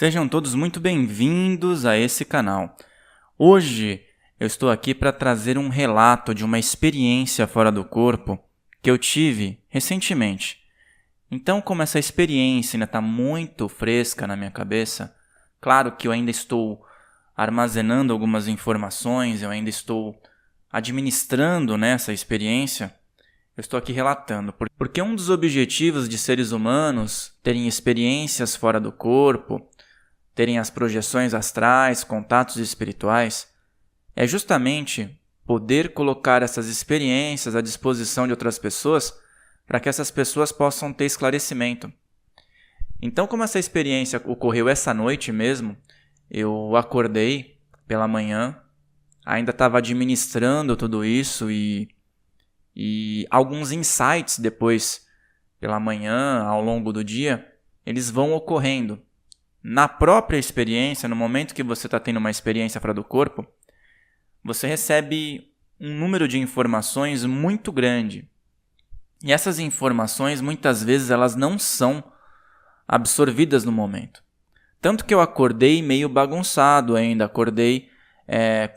Sejam todos muito bem-vindos a esse canal. Hoje eu estou aqui para trazer um relato de uma experiência fora do corpo que eu tive recentemente. Então, como essa experiência ainda está muito fresca na minha cabeça, claro que eu ainda estou armazenando algumas informações, eu ainda estou administrando essa experiência, eu estou aqui relatando. Porque um dos objetivos de seres humanos terem experiências fora do corpo, terem as projeções astrais, contatos espirituais, é justamente poder colocar essas experiências à disposição de outras pessoas para que essas pessoas possam ter esclarecimento. Então, como essa experiência ocorreu essa noite mesmo, eu acordei pela manhã, ainda estava administrando tudo isso e alguns insights depois pela manhã, ao longo do dia, eles vão ocorrendo. Na própria experiência, no momento que você está tendo uma experiência fora do corpo, você recebe um número de informações muito grande. E essas informações, muitas vezes, elas não são absorvidas no momento. Tanto que eu acordei meio bagunçado ainda, acordei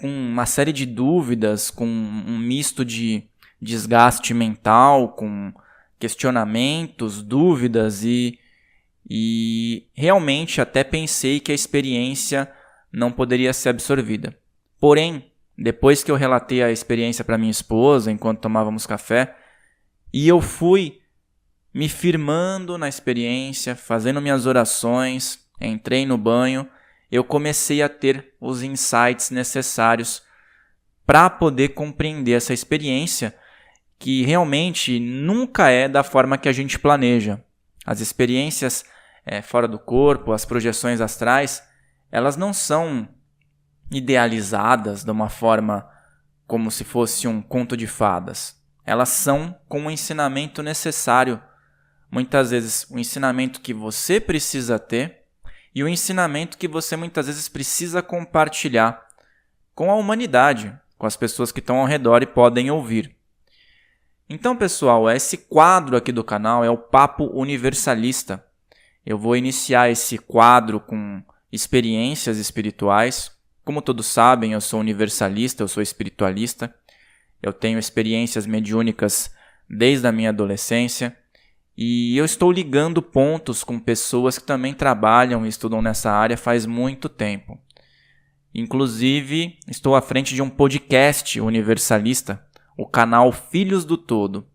com uma série de dúvidas, com um misto de desgaste mental, com questionamentos, dúvidas e realmente até pensei que a experiência não poderia ser absorvida. Porém, depois que eu relatei a experiência para minha esposa, enquanto tomávamos café, e eu fui me firmando na experiência, fazendo minhas orações, entrei no banho, eu comecei a ter os insights necessários para poder compreender essa experiência, que realmente nunca é da forma que a gente planeja. As experiências fora do corpo, as projeções astrais, elas não são idealizadas de uma forma como se fosse um conto de fadas. Elas são com o ensinamento necessário. Muitas vezes o ensinamento que você precisa ter e o ensinamento que você muitas vezes precisa compartilhar com a humanidade, com as pessoas que estão ao redor e podem ouvir. Então, pessoal, esse quadro aqui do canal é o Papo Universalista. Eu vou iniciar esse quadro com experiências espirituais. Como todos sabem, eu sou universalista, eu sou espiritualista. Eu tenho experiências mediúnicas desde a minha adolescência. E eu estou ligando pontos com pessoas que também trabalham e estudam nessa área faz muito tempo. Inclusive, estou à frente de um podcast universalista, o canal Filhos do Todo.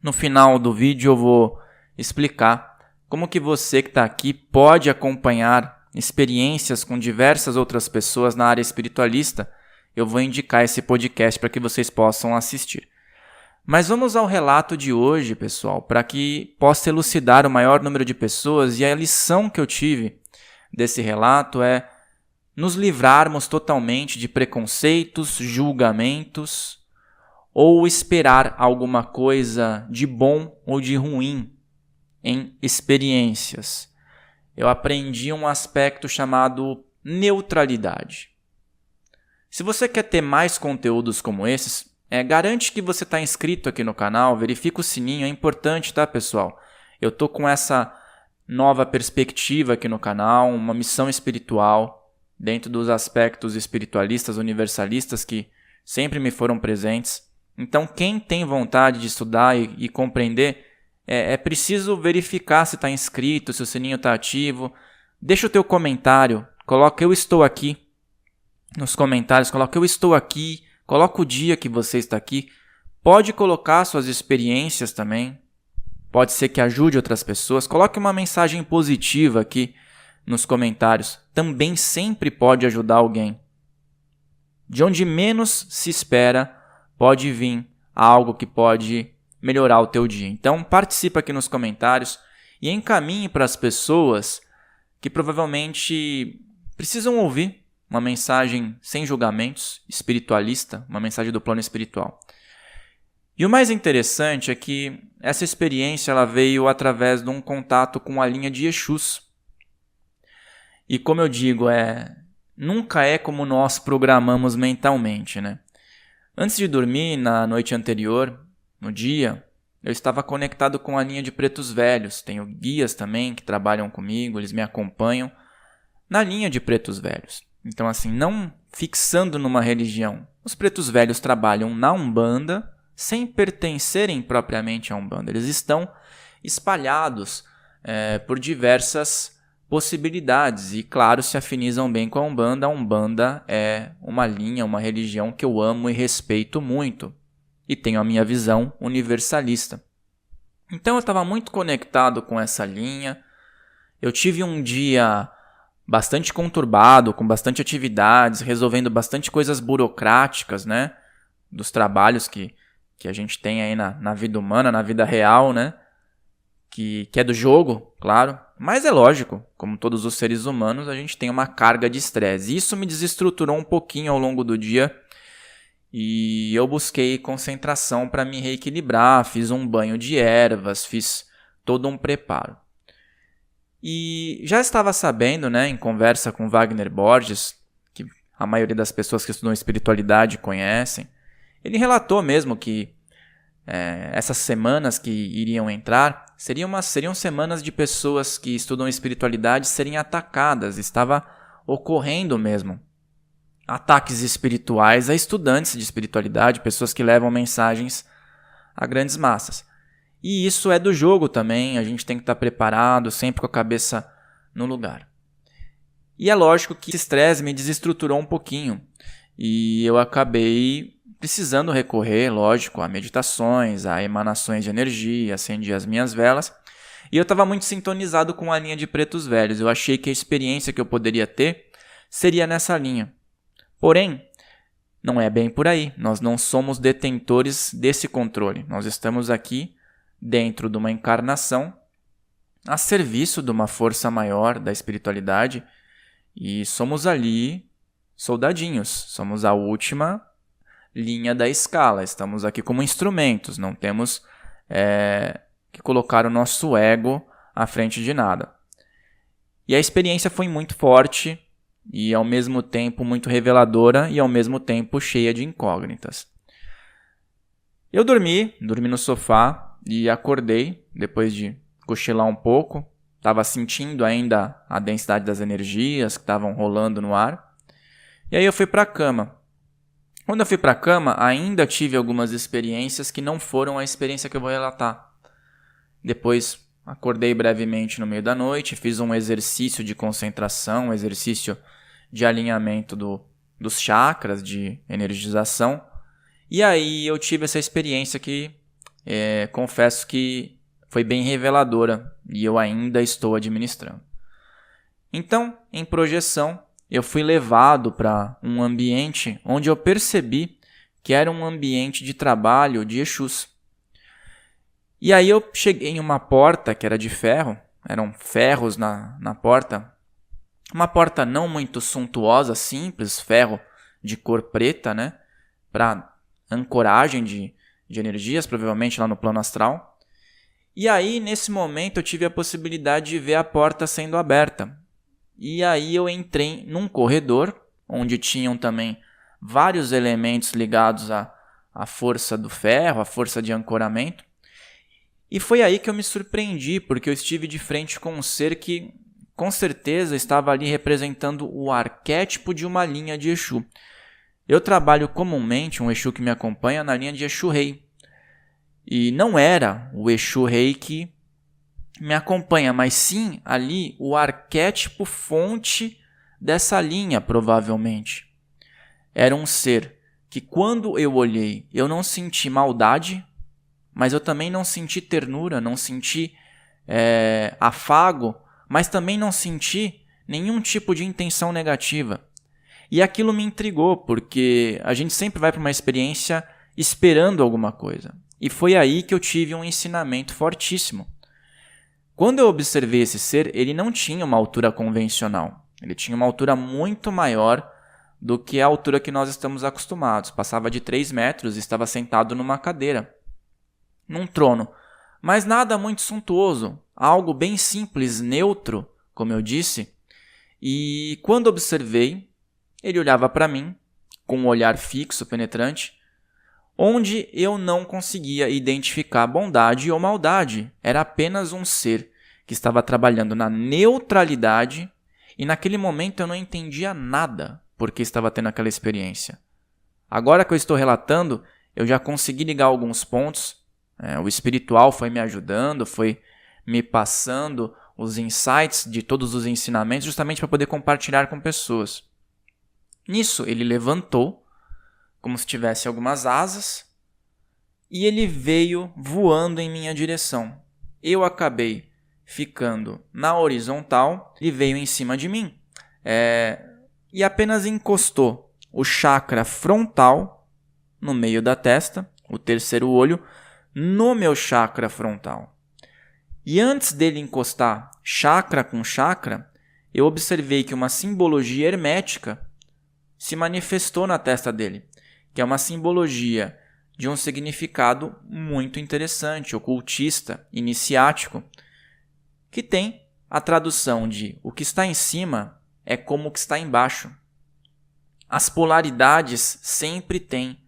No final do vídeo eu vou explicar como que você que está aqui pode acompanhar experiências com diversas outras pessoas na área espiritualista. Eu vou indicar esse podcast para que vocês possam assistir. Mas vamos ao relato de hoje, pessoal, para que possa elucidar o maior número de pessoas. E a lição que eu tive desse relato é nos livrarmos totalmente de preconceitos, julgamentos ou esperar alguma coisa de bom ou de ruim em experiências. Eu aprendi um aspecto chamado neutralidade. Se você quer ter mais conteúdos como esses, garante que você está inscrito aqui no canal, verifica o sininho, é importante, tá, pessoal? Eu estou com essa nova perspectiva aqui no canal, uma missão espiritual dentro dos aspectos espiritualistas, universalistas que sempre me foram presentes. Então, quem tem vontade de estudar e compreender, é preciso verificar se está inscrito, se o sininho está ativo. Deixa o teu comentário, coloca eu estou aqui nos comentários, coloca eu estou aqui, coloca o dia que você está aqui. Pode colocar suas experiências também, pode ser que ajude outras pessoas. Coloque uma mensagem positiva aqui nos comentários, também sempre pode ajudar alguém. De onde menos se espera, pode vir algo que pode melhorar o teu dia. Então, participa aqui nos comentários e encaminhe para as pessoas que provavelmente precisam ouvir uma mensagem sem julgamentos, espiritualista, uma mensagem do plano espiritual. E o mais interessante é que essa experiência ela veio através de um contato com a linha de Exus. E como eu digo, nunca é como nós programamos mentalmente, né? Antes de dormir, na noite anterior, no dia, eu estava conectado com a linha de pretos velhos. Tenho guias também que trabalham comigo, eles me acompanham. na linha de pretos velhos. Então, assim, não fixando numa religião. Os pretos velhos trabalham na Umbanda sem pertencerem propriamente à Umbanda. Eles estão espalhados por diversas possibilidades e, claro, se afinizam bem com a Umbanda. A Umbanda é uma linha, uma religião que eu amo e respeito muito e tenho a minha visão universalista. Então eu estava muito conectado com essa linha. Eu tive um dia bastante conturbado, com bastante atividades, resolvendo bastante coisas burocráticas, né? Dos trabalhos que a gente tem aí na vida humana, na vida real, né? Que é do jogo, claro. Mas é lógico, como todos os seres humanos, a gente tem uma carga de estresse. Isso me desestruturou um pouquinho ao longo do dia e eu busquei concentração para me reequilibrar, fiz um banho de ervas, fiz todo um preparo. E já estava sabendo, né, em conversa com Wagner Borges, que a maioria das pessoas que estudam espiritualidade conhecem, ele relatou mesmo que essas semanas que iriam entrar seriam semanas de pessoas que estudam espiritualidade serem atacadas. Estava ocorrendo mesmo ataques espirituais a estudantes de espiritualidade, pessoas que levam mensagens a grandes massas. E isso é do jogo também, a gente tem que estar preparado, sempre com a cabeça no lugar. E é lógico que esse estresse me desestruturou um pouquinho e eu acabei precisando recorrer, lógico, a meditações, a emanações de energia, acendi as minhas velas. E eu estava muito sintonizado com a linha de pretos velhos. Eu achei que a experiência que eu poderia ter seria nessa linha. Porém, não é bem por aí. Nós não somos detentores desse controle. Nós estamos aqui dentro de uma encarnação a serviço de uma força maior da espiritualidade e somos ali soldadinhos. Somos a última linha da escala. Estamos aqui como instrumentos. Não temos que colocar o nosso ego à frente de nada. E a experiência foi muito forte e ao mesmo tempo muito reveladora e ao mesmo tempo cheia de incógnitas. Eu dormi no sofá e acordei depois de cochilar um pouco. Estava sentindo ainda a densidade das energias que estavam rolando no ar. E aí eu fui para a cama. Quando eu fui para a cama, ainda tive algumas experiências que não foram a experiência que eu vou relatar. Depois acordei brevemente no meio da noite, fiz um exercício de concentração, um exercício de alinhamento dos chakras, de energização. E aí eu tive essa experiência que confesso que foi bem reveladora e eu ainda estou administrando. Então, em projeção, eu fui levado para um ambiente onde eu percebi que era um ambiente de trabalho de Exus. E aí eu cheguei em uma porta que era de ferro, eram ferros na porta. Uma porta não muito suntuosa, simples, ferro de cor preta, né? Para ancoragem de energias, provavelmente lá no plano astral. E aí, nesse momento, eu tive a possibilidade de ver a porta sendo aberta. E aí eu entrei num corredor, onde tinham também vários elementos ligados à força do ferro, à força de ancoramento. E foi aí que eu me surpreendi, porque eu estive de frente com um ser que, com certeza, estava ali representando o arquétipo de uma linha de Exu. Eu trabalho comumente, um Exu que me acompanha, na linha de Exu Rei. E não era o Exu Rei que me acompanha, mas sim ali o arquétipo fonte dessa linha, provavelmente. Era um ser que, quando eu olhei, eu não senti maldade, mas eu também não senti ternura, não senti afago, mas também não senti nenhum tipo de intenção negativa. E aquilo me intrigou, porque a gente sempre vai para uma experiência esperando alguma coisa. E foi aí que eu tive um ensinamento fortíssimo. Quando eu observei esse ser, ele não tinha uma altura convencional. Ele tinha uma altura muito maior do que a altura que nós estamos acostumados. Passava de 3 metros e estava sentado numa cadeira, num trono. Mas nada muito suntuoso, algo bem simples, neutro, como eu disse. E quando observei, ele olhava para mim com um olhar fixo, penetrante, onde eu não conseguia identificar bondade ou maldade. Era apenas um ser que estava trabalhando na neutralidade E naquele momento eu não entendia nada porque estava tendo aquela experiência. Agora que eu estou relatando, eu já consegui ligar alguns pontos. O espiritual foi me ajudando, foi me passando os insights de todos os ensinamentos justamente para poder compartilhar com pessoas. Nisso, ele levantou, como se tivesse algumas asas, e ele veio voando em minha direção. Eu acabei ficando na horizontal e veio em cima de mim. E apenas encostou o chakra frontal no meio da testa, o terceiro olho, no meu chakra frontal. E antes dele encostar chakra com chakra, eu observei que uma simbologia hermética se manifestou na testa dele, que é uma simbologia de um significado muito interessante, ocultista, iniciático, que tem a tradução de o que está em cima é como o que está embaixo. As polaridades sempre têm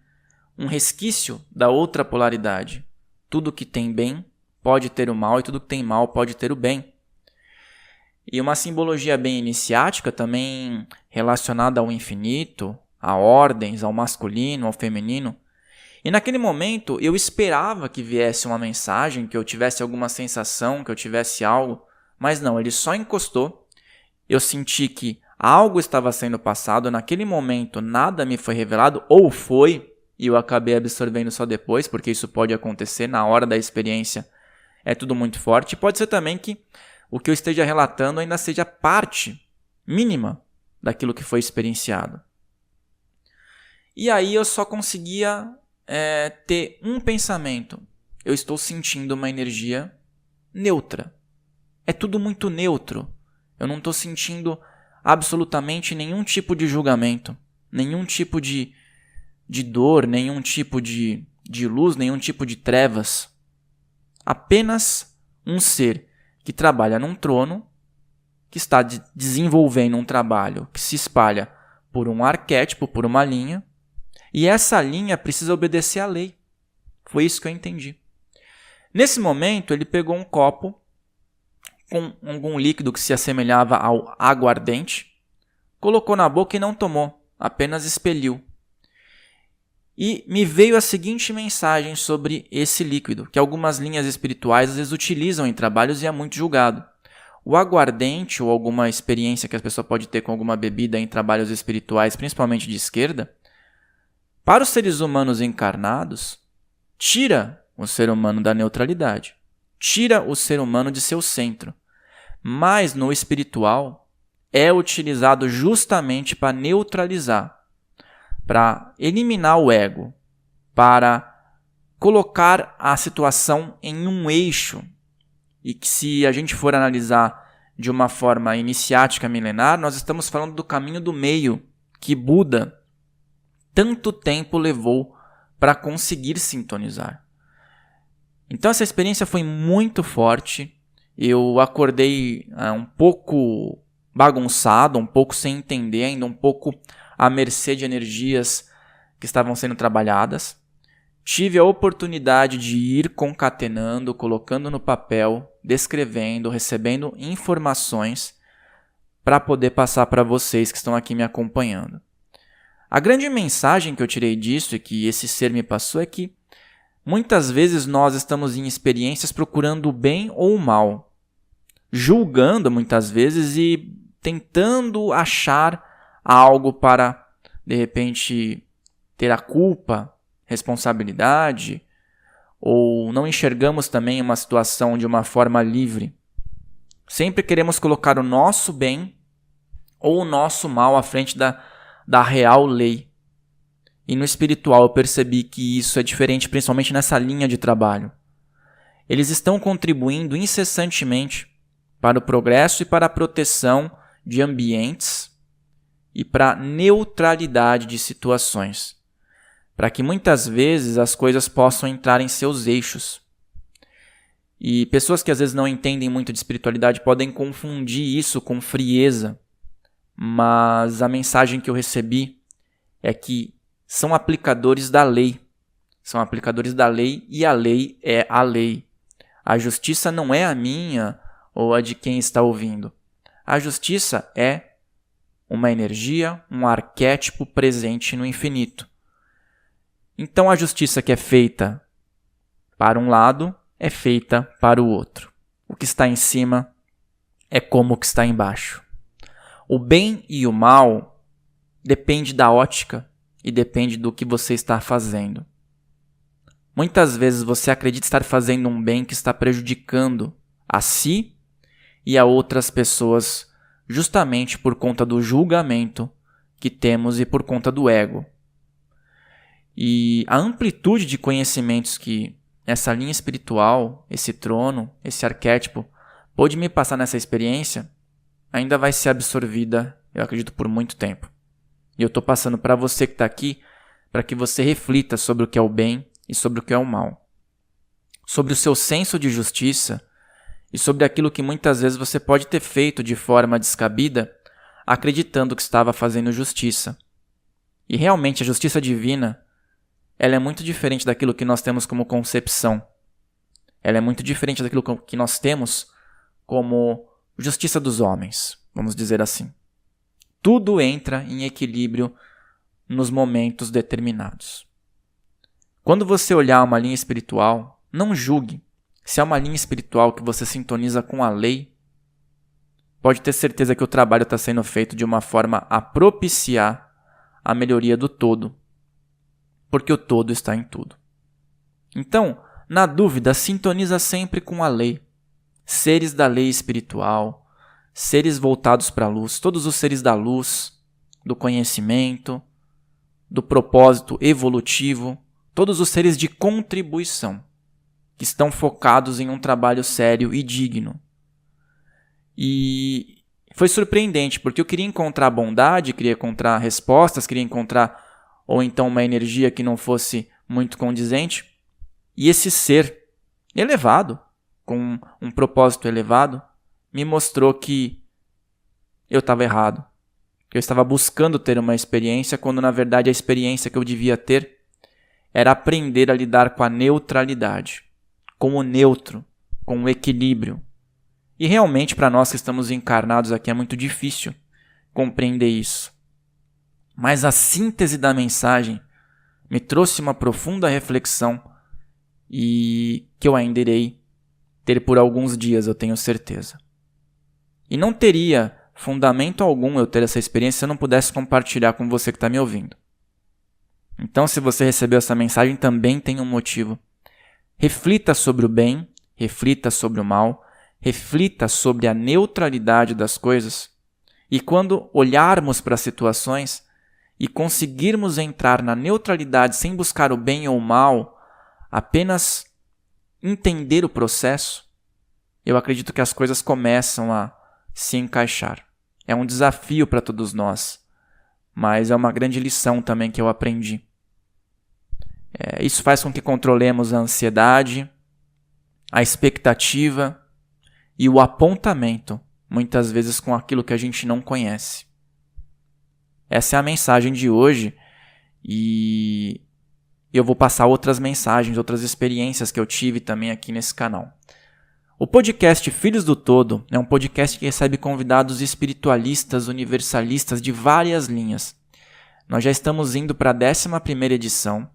um resquício da outra polaridade. Tudo que tem bem pode ter o mal e tudo que tem mal pode ter o bem. E uma simbologia bem iniciática também relacionada ao infinito, a ordens, ao masculino, ao feminino. E naquele momento eu esperava que viesse uma mensagem, que eu tivesse alguma sensação, que eu tivesse algo, mas não, ele só encostou. Eu senti que algo estava sendo passado, naquele momento nada me foi revelado, ou foi, e eu acabei absorvendo só depois, porque isso pode acontecer na hora da experiência, é tudo muito forte. Pode ser também que o que eu esteja relatando ainda seja parte mínima daquilo que foi experienciado. E aí eu só conseguia ter um pensamento. Eu estou sentindo uma energia neutra. É tudo muito neutro. Eu não estou sentindo absolutamente nenhum tipo de julgamento, nenhum tipo de dor, nenhum tipo de luz, nenhum tipo de trevas. Apenas um ser que trabalha num trono, que está desenvolvendo um trabalho que se espalha por um arquétipo, por uma linha, e essa linha precisa obedecer à lei. Foi isso que eu entendi. Nesse momento, ele pegou um copo com algum líquido que se assemelhava ao aguardente, colocou na boca e não tomou, apenas expeliu. E me veio a seguinte mensagem sobre esse líquido, que algumas linhas espirituais às vezes utilizam em trabalhos e é muito julgado. O aguardente ou alguma experiência que a pessoa pode ter com alguma bebida em trabalhos espirituais, principalmente de esquerda, para os seres humanos encarnados, tira o ser humano da neutralidade, tira o ser humano de seu centro. Mas no espiritual é utilizado justamente para neutralizar, para eliminar o ego, para colocar a situação em um eixo. E que se a gente for analisar de uma forma iniciática milenar, nós estamos falando do caminho do meio que Buda tanto tempo levou para conseguir sintonizar. Então essa experiência foi muito forte. Eu acordei um pouco bagunçado, um pouco sem entender, ainda um pouco à mercê de energias que estavam sendo trabalhadas. Tive a oportunidade de ir concatenando, colocando no papel, descrevendo, recebendo informações para poder passar para vocês que estão aqui me acompanhando. A grande mensagem que eu tirei disso e que esse ser me passou é que muitas vezes nós estamos em experiências procurando o bem ou o mal, julgando muitas vezes e tentando achar algo para, de repente, ter a culpa, responsabilidade, ou não enxergamos também uma situação de uma forma livre. Sempre queremos colocar o nosso bem ou o nosso mal à frente da real lei. E no espiritual eu percebi que isso é diferente, principalmente nessa linha de trabalho. Eles estão contribuindo incessantemente para o progresso e para a proteção de ambientes e para a neutralidade de situações, para que muitas vezes as coisas possam entrar em seus eixos. E pessoas que às vezes não entendem muito de espiritualidade podem confundir isso com frieza, mas a mensagem que eu recebi é que são aplicadores da lei. São aplicadores da lei e a lei é a lei. A justiça não é a minha ou a de quem está ouvindo. A justiça é uma energia, um arquétipo presente no infinito. Então a justiça que é feita para um lado é feita para o outro. O que está em cima é como o que está embaixo. O bem e o mal depende da ótica e depende do que você está fazendo. Muitas vezes você acredita estar fazendo um bem que está prejudicando a si e a outras pessoas, justamente por conta do julgamento que temos e por conta do ego. E a amplitude de conhecimentos que essa linha espiritual, esse trono, esse arquétipo, pôde me passar nessa experiência, ainda vai ser absorvida, eu acredito, por muito tempo. E eu estou passando para você que está aqui, para que você reflita sobre o que é o bem e sobre o que é o mal. Sobre o seu senso de justiça e sobre aquilo que muitas vezes você pode ter feito de forma descabida, acreditando que estava fazendo justiça. E realmente a justiça divina, ela é muito diferente daquilo que nós temos como concepção. Ela é muito diferente daquilo que nós temos como justiça dos homens, vamos dizer assim. Tudo entra em equilíbrio nos momentos determinados. Quando você olhar uma linha espiritual, não julgue. Se é uma linha espiritual que você sintoniza com a lei, pode ter certeza que o trabalho está sendo feito de uma forma a propiciar a melhoria do todo, porque o todo está em tudo. Então, na dúvida, sintoniza sempre com a lei. Seres da lei espiritual, seres voltados para a luz, todos os seres da luz, do conhecimento, do propósito evolutivo, todos os seres de contribuição, que estão focados em um trabalho sério e digno. E foi surpreendente, porque eu queria encontrar bondade, queria encontrar respostas, queria encontrar ou então uma energia que não fosse muito condizente. E esse ser elevado, com um propósito elevado, me mostrou que eu estava errado. Eu estava buscando ter uma experiência, quando na verdade a experiência que eu devia ter era aprender a lidar com a neutralidade, com o neutro, com o equilíbrio. E realmente para nós que estamos encarnados aqui é muito difícil compreender isso. Mas a síntese da mensagem me trouxe uma profunda reflexão e que eu ainda irei ter por alguns dias, eu tenho certeza. E não teria fundamento algum eu ter essa experiência se eu não pudesse compartilhar com você que está me ouvindo. Então, se você recebeu essa mensagem, também tem um motivo. Reflita sobre o bem, reflita sobre o mal, reflita sobre a neutralidade das coisas. E quando olharmos para as situações e conseguirmos entrar na neutralidade sem buscar o bem ou o mal, apenas entender o processo, eu acredito que as coisas começam a se encaixar. É um desafio para todos nós, mas é uma grande lição também que eu aprendi. Isso faz com que controlemos a ansiedade, a expectativa e o apontamento, muitas vezes com aquilo que a gente não conhece. Essa é a mensagem de hoje e eu vou passar outras mensagens, outras experiências que eu tive também aqui nesse canal. O podcast Filhos do Todo é um podcast que recebe convidados espiritualistas, universalistas de várias linhas. Nós já estamos indo para a 11ª edição.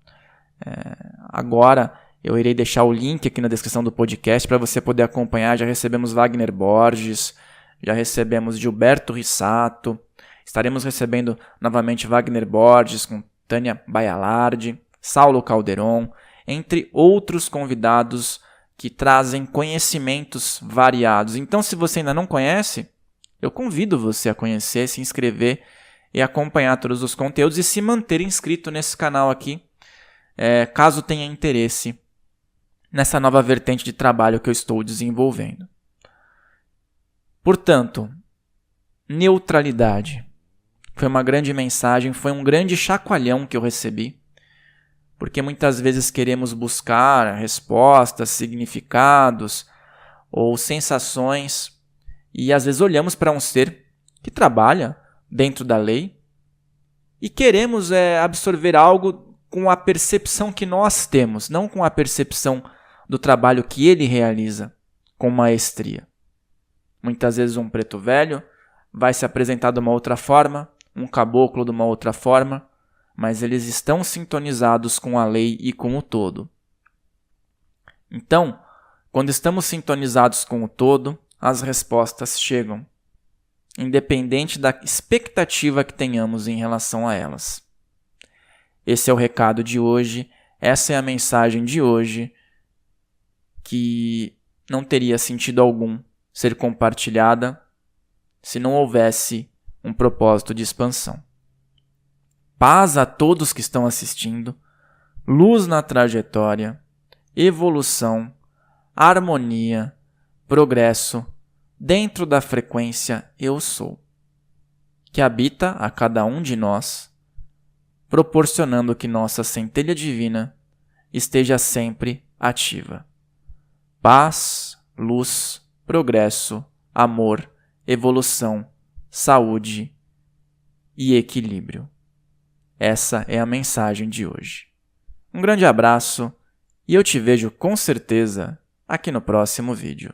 Agora eu irei deixar o link aqui na descrição do podcast para você poder acompanhar. Já recebemos Wagner Borges, já recebemos Gilberto Rissato, estaremos recebendo novamente Wagner Borges com Tânia Baialardi, Saulo Calderon, entre outros convidados que trazem conhecimentos variados. Então, se você ainda não conhece, eu convido você a conhecer, se inscrever e acompanhar todos os conteúdos e se manter inscrito nesse canal aqui, caso tenha interesse nessa nova vertente de trabalho que eu estou desenvolvendo. Portanto, neutralidade. Foi uma grande mensagem, foi um grande chacoalhão que eu recebi, porque muitas vezes queremos buscar respostas, significados ou sensações e às vezes olhamos para um ser que trabalha dentro da lei e queremos absorver algo com a percepção que nós temos, não com a percepção do trabalho que ele realiza com maestria. Muitas vezes um preto velho, vai se apresentar de uma outra forma, um caboclo de uma outra forma, mas eles estão sintonizados com a lei e com o todo. Então, quando estamos sintonizados com o todo, as respostas chegam, independente da expectativa que tenhamos em relação a elas. Esse é o recado de hoje, essa é a mensagem de hoje, que não teria sentido algum ser compartilhada se não houvesse um propósito de expansão. Paz a todos que estão assistindo, luz na trajetória, evolução, harmonia, progresso, dentro da frequência Eu Sou, que habita a cada um de nós, proporcionando que nossa centelha divina esteja sempre ativa. Paz, luz, progresso, amor, evolução, saúde e equilíbrio. Essa é a mensagem de hoje. Um grande abraço e eu te vejo com certeza aqui no próximo vídeo.